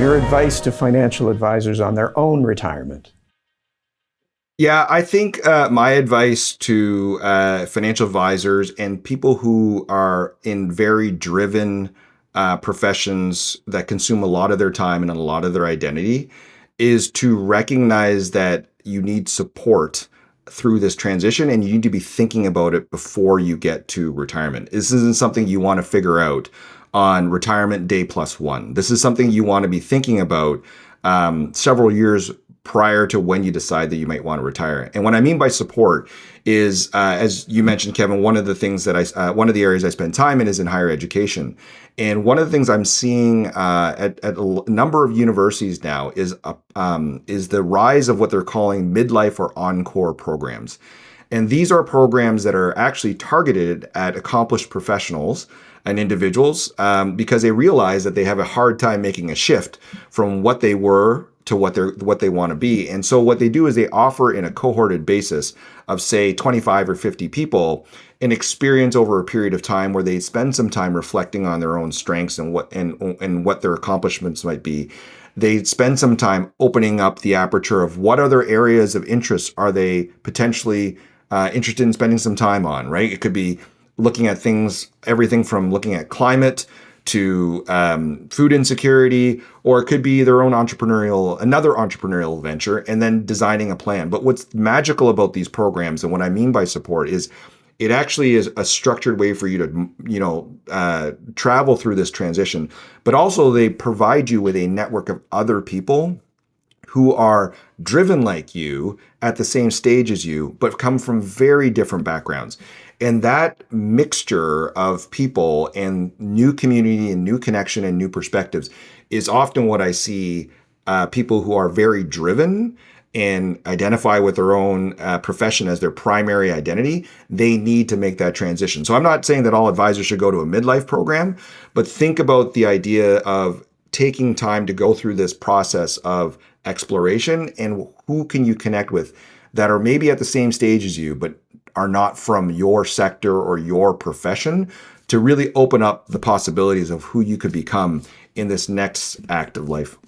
Your advice to financial advisors on their own retirement. Yeah, I think my advice to financial advisors and people who are in very driven professions that consume a lot of their time and a lot of their identity is to recognize that you need support through this transition and you need to be thinking about it before you get to retirement. This isn't something you want to figure out on retirement day +1. This is something you want to be thinking about several years prior to when you decide that you might want to retire. And what I mean by support is, as you mentioned, Kevin, one of the things that one of the areas I spend time in is in higher education. And one of the things I'm seeing at a number of universities now is the rise of what they're calling midlife or encore programs. And these are programs that are actually targeted at accomplished professionals and individuals because they realize that they have a hard time making a shift from what they were to what they want to be. And so what they do is they offer in a cohorted basis of say 25 or 50 people an experience over a period of time where they spend some time reflecting on their own strengths and what their accomplishments might be. They spend some time opening up the aperture of what other areas of interest are they potentially interested in spending some time on, right? It could be looking at things, everything from looking at climate to food insecurity, or it could be their own another entrepreneurial venture, and then designing a plan. But what's magical about these programs, and what I mean by support, is it actually is a structured way for you to, travel through this transition. But also they provide you with a network of other people who are driven like you at the same stage as you, but come from very different backgrounds. And that mixture of people and new community and new connection and new perspectives is often what I see people who are very driven and identify with their own profession as their primary identity, they need to make that transition. So I'm not saying that all advisors should go to a midlife program, but think about the idea of taking time to go through this process of exploration and who can you connect with that are maybe at the same stage as you, but are not from your sector or your profession, to really open up the possibilities of who you could become in this next act of life.